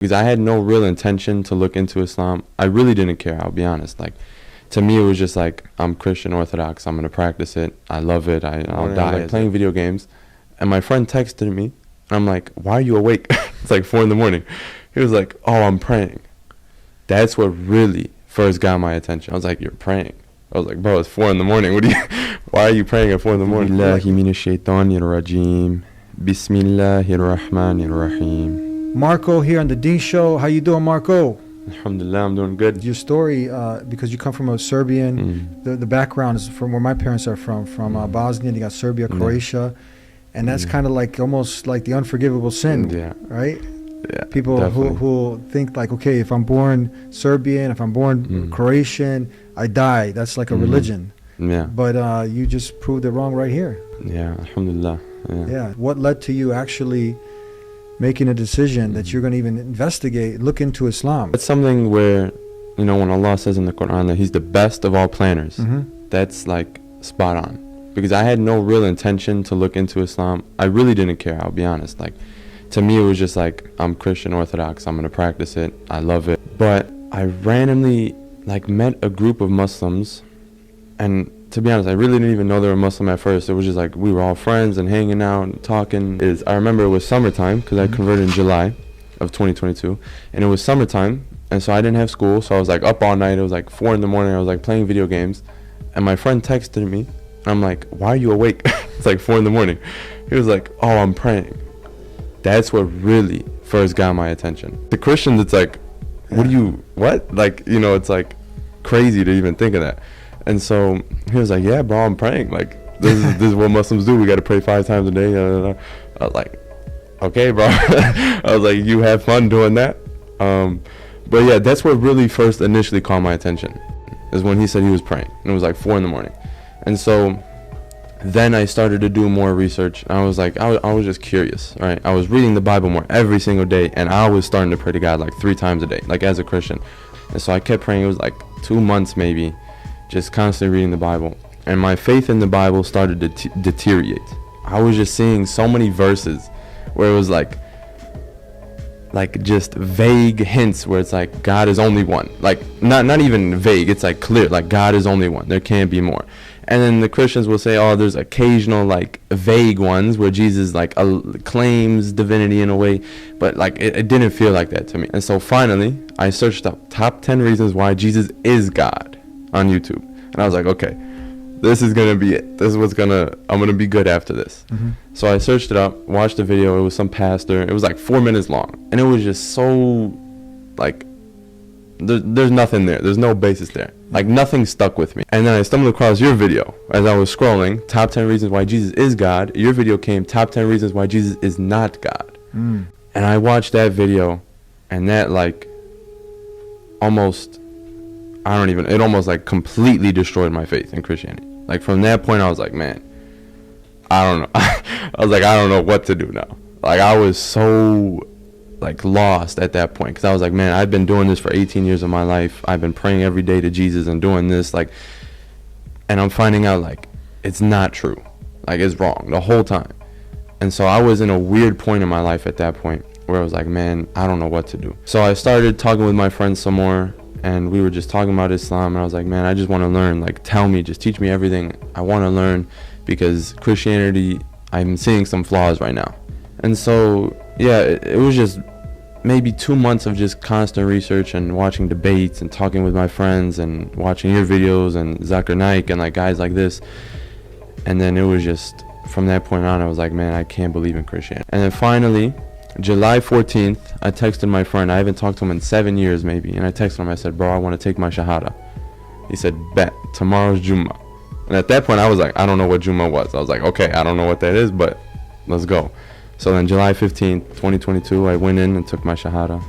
Because I had no real intention to look into Islam. I really didn't care, I'll be honest. Like, to me, it was just like, I'm Christian Orthodox. I'm going to practice it. I love it. I'll die. Like playing video games. And my friend texted me. And I'm like, why are you awake? It's like 4 a.m. He was like, oh, I'm praying. That's what really first got my attention. I was like, you're praying? I was like, bro, it's 4 a.m. What do you? Why are you praying at 4 a.m? Bismillahirrahmanirrahim. Marko here on the Dini Show. How you doing, Marko? Alhamdulillah, I'm doing good. Your story, because you come from a Serbian, the background is from where my parents are from Bosnia. They got Serbia, Croatia, and that's kind of like almost like the unforgivable sin, right? Yeah, people who think like, okay, if I'm born Serbian, if I'm born Croatian, I die. That's like a religion. Yeah. But you just proved it wrong right here. Yeah, alhamdulillah. Yeah. What led to you actually making a decision that you're going to even investigate, look into Islam? It's something where, you know, when Allah says in the Quran that He's the best of all planners, that's like spot on. Because I had no real intention to look into Islam. I really didn't care, I'll be honest. Like, to me, it was just like, I'm Christian Orthodox. I'm going to practice it. I love it. But I randomly like met a group of Muslims, and to be honest, I really didn't even know they were Muslim at first. It was just like we were all friends and hanging out and talking. I remember it was summertime because I converted in July of 2022, and it was summertime, and so I didn't have school, so I was like up all night. It was like 4 a.m. I was like playing video games, and my friend texted me. I'm like, why are you awake? It's like 4 a.m. He was like, oh, I'm praying. That's what really first got my attention. The Christians, it's like, what? Like, you know, it's like crazy to even think of that. And so he was like, yeah, bro, I'm praying. Like, this is what Muslims do. We got to pray 5 times a day. I was like, okay, bro. I was like, you have fun doing that. But yeah, that's what really first initially caught my attention, is when he said he was praying. And it was like 4 a.m. And so then I started to do more research. I was like, I was just curious, right? I was reading the Bible more every single day, and I was starting to pray to God like 3 times a day, like as a Christian. And so I kept praying. It was like 2 months maybe, just constantly reading the Bible. And my faith in the Bible started to deteriorate. I was just seeing so many verses where it was like just vague hints where it's like God is only one. Like not even vague, it's like clear, like God is only one. There can't be more. And then the Christians will say, oh, there's occasional like vague ones where Jesus like claims divinity in a way, but like it didn't feel like that to me. And so finally I searched up top 10 reasons why Jesus is God on YouTube. And I was like, okay, this is gonna be it. This is I'm gonna be good after this. So I searched it up, watched the video. It was some pastor. It was like 4 minutes long, and it was just so like there's nothing there. There's no basis there. Like nothing stuck with me. And then I stumbled across your video as I was scrolling, top 10 reasons why Jesus is God. Your video came, top 10 reasons why Jesus is not God. And I watched that video, and that like it almost like completely destroyed my faith in Christianity. Like from that point I was like, man, I don't know. I was like, I don't know what to do now. Like I was so like lost at that point, because I was like, man, I've been doing this for 18 years of my life. I've been praying every day to Jesus and doing this, like, and I'm finding out like it's not true. Like it's wrong the whole time. And so I was in a weird point in my life at that point where I was like, man, I don't know what to do. So I started talking with my friends some more, and we were just talking about Islam, and I was like, man, I just want to learn. Like, tell me, just teach me everything. I want to learn, because Christianity, I'm seeing some flaws right now. And so, yeah, it was just maybe 2 months of just constant research and watching debates and talking with my friends and watching your videos and Zakir Naik and like guys like this. And then it was just, from that point on, I was like, man, I can't believe in Christianity. And then finally, July 14th, I texted my friend. I haven't talked to him in 7 years maybe. And I texted him, I said, bro, I want to take my Shahada. He said, bet, tomorrow's Jummah. And at that point, I was like, I don't know what Jummah was. I was like, okay, I don't know what that is, but let's go. So then July 15th, 2022, I went in and took my Shahada.